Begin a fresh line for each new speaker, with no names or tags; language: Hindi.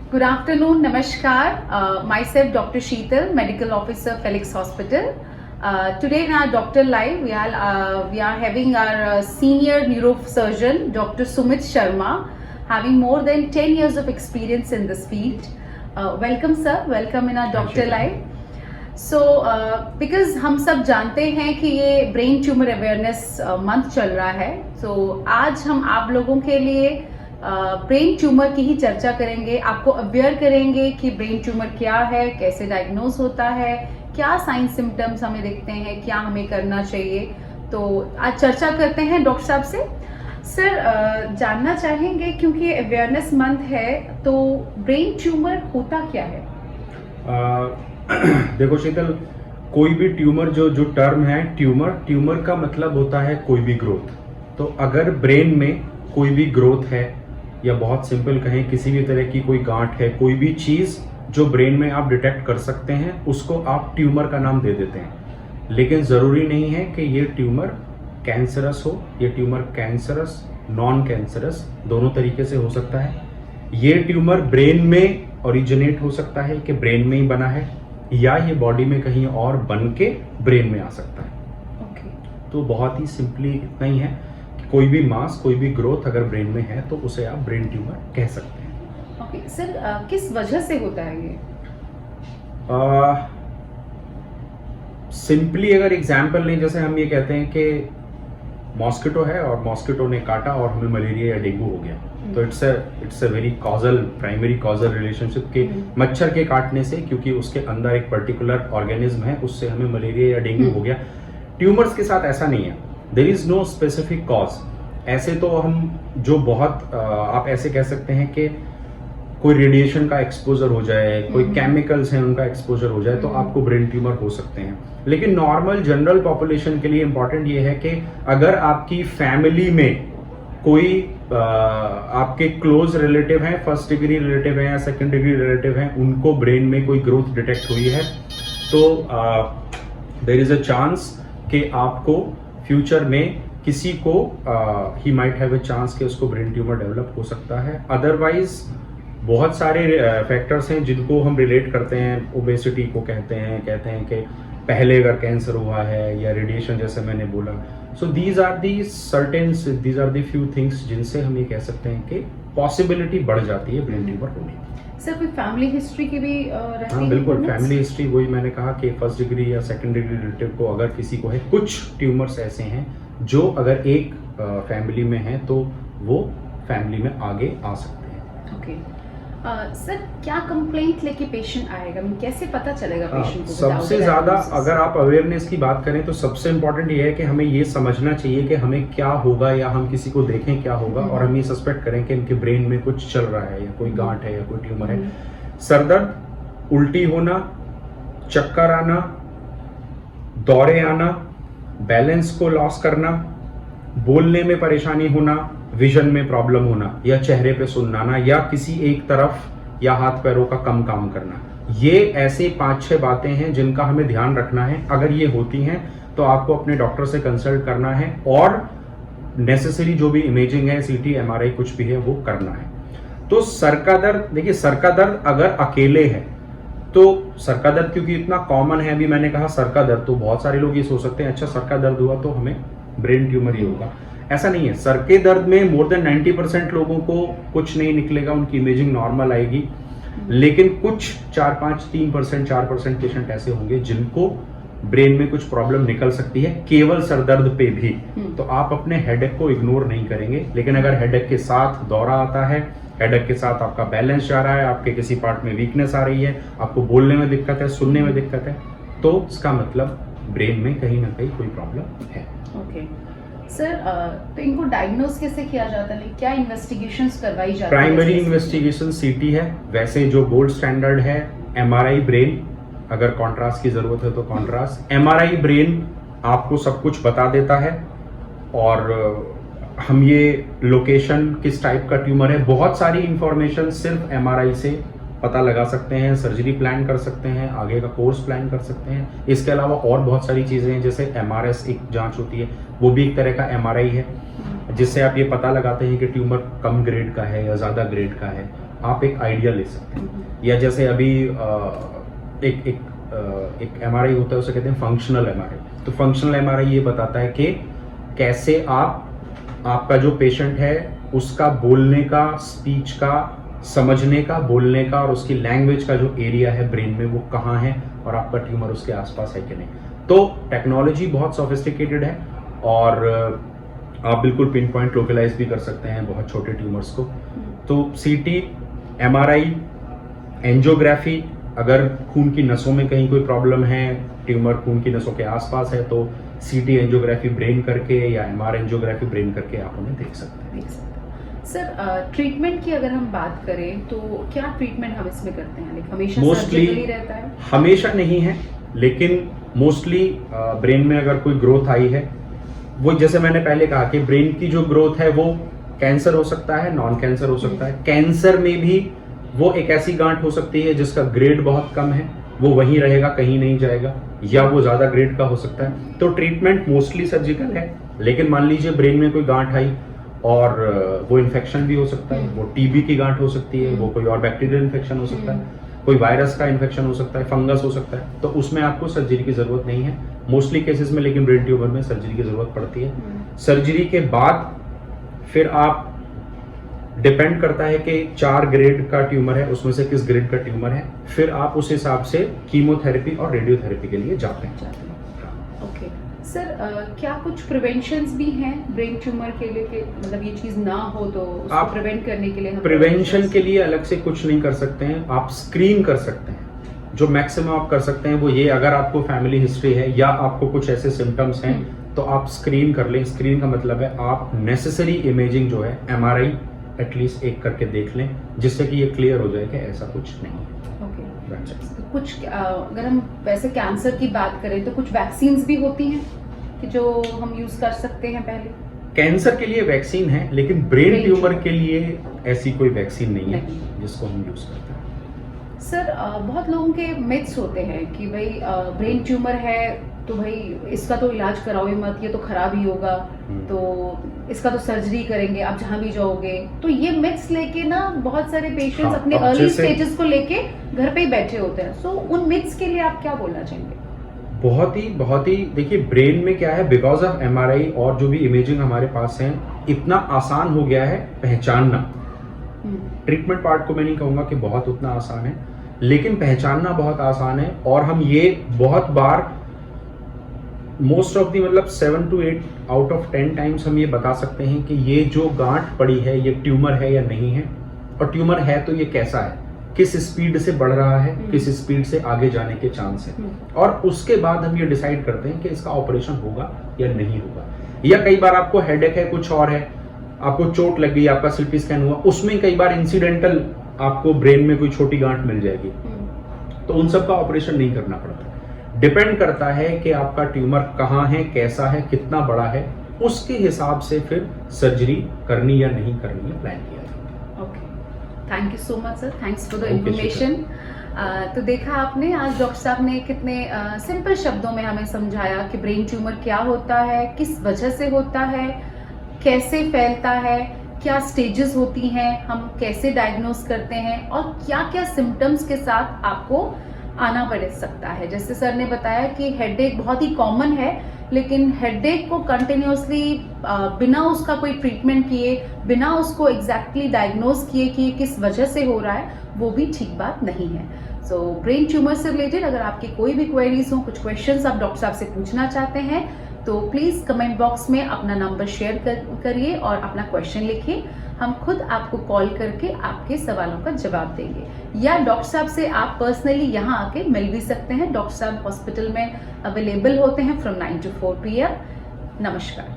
Good afternoon, Namaskar. Myself, Dr. Sheetal, Medical Officer, Felix Hospital. Today in our Doctor Live, we are having our senior neurosurgeon, Dr. Sumit Sharma, having more than 10 years of experience in this field. Welcome, sir. Welcome in our Doctor Live. So because हम सब जानते हैं कि ये ब्रेन ट्यूमर अवेयरनेस मंथ चल रहा है, सो आज हम आप लोगों के लिए ब्रेन ट्यूमर की ही चर्चा करेंगे, आपको अवेयर करेंगे कि ब्रेन ट्यूमर क्या है, कैसे डायग्नोज होता है, क्या साइन सिम्टम्स हमें दिखते हैं, क्या हमें करना चाहिए। तो आज चर्चा करते हैं डॉक्टर साहब से। सर, जानना चाहेंगे क्योंकि अवेयरनेस मंथ है, तो ब्रेन ट्यूमर होता क्या है?
देखो शीतल, कोई भी ट्यूमर जो टर्म है ट्यूमर का मतलब होता है कोई भी ग्रोथ। तो अगर ब्रेन में कोई भी ग्रोथ है, या बहुत सिंपल कहें किसी भी तरह की कोई गांठ है, कोई भी चीज जो ब्रेन में आप डिटेक्ट कर सकते हैं, उसको आप ट्यूमर का नाम दे देते हैं। लेकिन जरूरी नहीं है कि ये ट्यूमर कैंसरस हो। ये ट्यूमर कैंसरस, नॉन कैंसरस दोनों तरीके से हो सकता है। ये ट्यूमर ब्रेन में ओरिजिनेट हो सकता है कि ब्रेन में ही बना है, या ये बॉडी में कहीं और बन के ब्रेन में आ सकता है। तो बहुत ही सिंपली इतना ही है कि कोई भी मास, कोई भी ग्रोथ अगर ब्रेन में है तो उसे आप ब्रेन ट्यूमर कह सकते हैं।
सर, किस वजह से होता है ये?
सिंपली अगर एग्जाम्पल लें, जैसे हम ये कहते हैं कि मॉस्किटो है और मॉस्किटो ने काटा और हमें मलेरिया या डेंगू हो गया, तो it's a very primary causal relationship के मच्छर के काटने से, क्योंकि उसके अंदर एक पर्टिकुलर ऑर्गेनिज्म है, उससे हमें मलेरिया या डेंगू हो गया। ट्यूमर्स के साथ ऐसा नहीं है, there is no specific cause. ऐसे तो हम जो बहुत आप ऐसे कह सकते हैं कि कोई रेडिएशन का एक्सपोजर हो जाए, कोई केमिकल्स हैं उनका एक्सपोजर हो जाए, तो आपको ब्रेन ट्यूमर हो सकते हैं। लेकिन नॉर्मल जनरल पॉपुलेशन के लिए इंपॉर्टेंट ये है कि अगर आपकी फैमिली में कोई आपके क्लोज रिलेटिव हैं, फर्स्ट डिग्री रिलेटिव हैं या सेकंड डिग्री रिलेटिव हैं, उनको ब्रेन में कोई ग्रोथ डिटेक्ट हुई है, तो देयर इज अ चांस कि आपको फ्यूचर में किसी को he might have a chance कि उसको ब्रेन ट्यूमर डेवलप हो सकता है। अदरवाइज बहुत सारे फैक्टर्स हैं जिनको हम रिलेट करते हैं। ओबेसिटी को कहते हैं कि पहले अगर कैंसर हुआ है, या रेडिएशन जैसे मैंने बोला। So these are the few things जिनसे हम ये कह सकते हैं कि पॉसिबिलिटी बढ़ जाती है ब्रेन ट्यूमर होने की।
सर, कोई फैमिली हिस्ट्री की भी रहती है?
हाँ बिल्कुल, फैमिली हिस्ट्री, वही मैंने कहा कि फर्स्ट डिग्री या सेकंड डिग्री रिलेटिव को अगर किसी को है, कुछ ट्यूमर्स ऐसे हैं जो अगर एक फैमिली में है तो वो फैमिली में आगे आ सकते हैं।
ओके। सर, क्या कंप्लेंट लेके पेशेंट आएगा, कैसे पता चलेगा पेशेंट को?
सबसे ज्यादा अगर आप अवेयरनेस की बात करें तो सबसे इम्पोर्टेंट ये है कि हमें ये समझना चाहिए कि हमें क्या होगा, या हम किसी को देखें क्या होगा, और हम ये सस्पेक्ट करें कि इनके ब्रेन में कुछ चल रहा है, या कोई गांठ है, या कोई ट्यूमर है। सरदर्द, उल्टी होना, चक्कर आना, दौरे आना, बैलेंस को लॉस करना, बोलने में परेशानी होना, विजन में प्रॉब्लम होना, या चेहरे पे सुन्नाना, या किसी एक तरफ या हाथ पैरों का कम काम करना, ये ऐसे 5-6 बातें हैं जिनका हमें ध्यान रखना है। अगर ये होती हैं तो आपको अपने डॉक्टर से कंसल्ट करना है, और नेसेसरी जो भी इमेजिंग है, सीटी, एमआरआई, कुछ भी है वो करना है। तो सर का दर्द, देखिए सर का दर्द अगर अकेले है तो सर का दर्द क्योंकि इतना कॉमन है, अभी मैंने कहा सर का दर्द, तो बहुत सारे लोग ये सोच सकते हैं अच्छा सर का दर्द हुआ तो हमें ब्रेन ट्यूमर ही होगा। ऐसा नहीं है। सर के दर्द में मोर देन 90% लोगों को कुछ नहीं निकलेगा, उनकी इमेजिंग नॉर्मल आएगी। लेकिन कुछ 3% 4% पेशेंट ऐसे होंगे जिनको ब्रेन में कुछ प्रॉब्लम निकल सकती है केवल सर दर्द पे भी। तो आप अपने हेडेक को इग्नोर नहीं करेंगे। लेकिन अगर हेडेक के साथ दौरा आता है, हेडेक के साथ आपका बैलेंस जा रहा है, आपके किसी पार्ट में वीकनेस आ रही है, आपको बोलने में दिक्कत है, सुनने में दिक्कत है, तो इसका मतलब ब्रेन में कहीं ना कहीं कोई प्रॉब्लम है।
ओके सर, तो इनको डायग्नोज कैसे किया जाता है, क्या इन्वेस्टिगेशंस करवाई जाती है?
प्राइमरी इन्वेस्टिगेशन सीटी है, वैसे जो गोल्ड स्टैंडर्ड है एमआरआई ब्रेन, अगर कॉन्ट्रास्ट की जरूरत है तो कॉन्ट्रास्ट। एमआरआई ब्रेन आपको सब कुछ बता देता है, और हम ये लोकेशन किस टाइप का ट्यूमर है, बहुत सारी इंफॉर्मेशन सिर्फ एमआरआई से पता लगा सकते हैं। सर्जरी प्लान कर सकते हैं, आगे का कोर्स प्लान कर सकते हैं। इसके अलावा और बहुत सारी चीज़ें हैं, जैसे एमआरएस एक जांच होती है, वो भी एक तरह का एमआरआई है, जिससे आप ये पता लगाते हैं कि ट्यूमर कम ग्रेड का है या ज़्यादा ग्रेड का है। आप एक आइडिया ले सकते हैं। या जैसे अभी एक एमआरआई होता है, उसे कहते हैं फंक्शनल एमआरआई। तो फंक्शनल एमआरआई ये बताता है कि कैसे आपका जो पेशेंट है उसका बोलने का, स्पीच का, समझने का, बोलने का और उसकी लैंग्वेज का जो एरिया है ब्रेन में वो कहाँ है और आपका ट्यूमर उसके आसपास है कि नहीं। तो टेक्नोलॉजी बहुत सोफिस्टिकेटेड है और आप बिल्कुल पिन पॉइंट लोकलाइज भी कर सकते हैं बहुत छोटे ट्यूमर्स को। तो सीटी, एमआरआई, एंजियोग्राफी, अगर खून की नसों में कहीं कोई प्रॉब्लम है, ट्यूमर खून की नसों के आसपास है, तो सीटी एंजियोग्राफी ब्रेन करके या एमआर एंजियोग्राफी ब्रेन करके आप उन्हें देख सकते हैं।
सर ट्रीटमेंट की अगर हम बात करें तो क्या ट्रीटमेंट हम इसमें करते हैं? हमेशा
मोस्टली
सर्जिकली रहता है?
हमेशा नहीं है, लेकिन मोस्टली ब्रेन में अगर कोई ग्रोथ आई है, वो जैसे मैंने पहले कहा कि ब्रेन की जो ग्रोथ है वो कैंसर हो सकता है, नॉन कैंसर हो सकता है। कैंसर में भी वो एक ऐसी गांठ हो सकती है जिसका ग्रेड बहुत कम है, वो वहीं रहेगा, कहीं नहीं जाएगा, या वो ज्यादा ग्रेड का हो सकता है। तो ट्रीटमेंट मोस्टली सर्जिकल है, लेकिन मान लीजिए ब्रेन में कोई गांठ आई और वो इन्फेक्शन भी हो सकता है, वो टीबी की गांठ हो सकती है, वो कोई और बैक्टीरियल इन्फेक्शन हो सकता है, कोई वायरस का इन्फेक्शन हो सकता है, फंगस हो सकता है, तो उसमें आपको सर्जरी की जरूरत नहीं है मोस्टली केसेस में। लेकिन ब्रेन ट्यूमर में सर्जरी की जरूरत पड़ती है। सर्जरी के बाद फिर आप डिपेंड करता है कि 4 ग्रेड का ट्यूमर है, उसमें से किस ग्रेड का ट्यूमर है, फिर आप उस हिसाब से कीमोथेरेपी और रेडियोथेरेपी के लिए जाते हैं।
ओके सर, क्या कुछ प्रिवेंशंस भी हैं ब्रेन ट्यूमर के लिए कि मतलब ये चीज ना हो तो उसको
आप
प्रिवेंट करने के लिए हम
प्रिवेंशन के लिए अलग से कुछ नहीं कर सकते हैं, आप स्क्रीन कर सकते हैं। जो मैक्सिमम आप कर सकते हैं वो ये, अगर आपको फैमिली हिस्ट्री है या आपको कुछ ऐसे सिम्टम्स हैं तो आप स्क्रीन कर लें। स्क्रीन का मतलब है आप नेसेसरी इमेजिंग जो है, एमआरआई एटलीस्ट एक करके देख लें, जिससे कि ये क्लियर हो जाए कि ऐसा कुछ नहीं है।
ओके, कुछ अगर हम वैसे कैंसर की बात करें तो कुछ वैक्सीन्स भी होती हैं कि जो हम यूज कर सकते हैं पहले?
कैंसर के लिए वैक्सीन है, लेकिन ब्रेन ट्यूमर के लिए ऐसी कोई वैक्सीन नहीं है जिसको हम यूज करते हैं।
सर बहुत लोगों के मिथ्स होते हैं कि भाई ब्रेन ट्यूमर है तो भाई इसका तो इलाज कराओ ही मत, ये तो खराब ही होगा, तो इसका तो सर्जरी करेंगे आप जहां भी जाओगे। तो ये मिथ्स लेके ना बहुत सारे पेशेंट्स अपने अर्ली स्टेजेस को लेके घर पे ही बैठे होते हैं। सो उन मिथ्स के लिए आप क्या बोलना चाहेंगे?
बहुत ही देखिए, ब्रेन में क्या है, बिकॉज ऑफ एमआरआई और जो भी इमेजिंग हमारे पास है, इतना आसान हो गया है पहचानना। ट्रीटमेंट पार्ट को मैं नहीं कहूंगा कि बहुत उतना आसान है, लेकिन पहचानना बहुत आसान है। और हम ये बहुत बार मोस्ट ऑफ दी मतलब 7 to 8 आउट ऑफ 10 टाइम्स हम ये बता सकते हैं कि ये जो गांठ पड़ी है ये ट्यूमर है या नहीं है, और ट्यूमर है तो ये कैसा है, किस स्पीड से बढ़ रहा है, किस स्पीड से आगे जाने के चांस है, और उसके बाद हम ये डिसाइड करते हैं कि इसका ऑपरेशन होगा या नहीं होगा। या कई बार आपको हेडेक है, कुछ और है, आपको चोट लग गई, आपका सीटी स्कैन हुआ, उसमें कई बार इंसिडेंटल आपको ब्रेन में कोई छोटी गांठ मिल जाएगी, तो उन सब का ऑपरेशन नहीं करना पड़ता। डिपेंड करता है कि आपका ट्यूमर कहाँ है, कैसा है, कितना बड़ा है, उसके हिसाब से फिर सर्जरी करनी या नहीं करनी है प्लान किया जाता है।
Okay, thank you so much sir, thanks for the information. तो देखा आपने, आज डॉक्टर साहब ने कितने सिंपल शब्दों में हमें समझाया कि ब्रेन ट्यूमर क्या होता है, किस वजह से होता है, कैसे फैलता है, क्या स्टेजेस होती हैं, हम कैसे डायग्नोस करते हैं, और क्या क्या सिम्टम्स के साथ आपको आना पड़ सकता है। जैसे सर ने बताया कि हेडेक बहुत ही कॉमन है, लेकिन हेडेक को कंटिन्यूसली बिना उसका कोई ट्रीटमेंट किए, बिना उसको एग्जैक्टली डायग्नोस किए कि किस वजह से हो रहा है, वो भी ठीक बात नहीं है। सो ब्रेन ट्यूमर से रिलेटेड अगर आपकी कोई भी क्वेरीज हो, कुछ क्वेश्चंस आप डॉक्टर साहब से पूछना चाहते हैं, तो प्लीज़ कमेंट बॉक्स में अपना नंबर शेयर करिए और अपना क्वेश्चन लिखिए। हम खुद आपको कॉल करके आपके सवालों का जवाब देंगे, या डॉक्टर साहब से आप पर्सनली यहाँ आके मिल भी सकते हैं। डॉक्टर साहब हॉस्पिटल में अवेलेबल होते हैं फ्रॉम 9 to 4 PM। नमस्कार।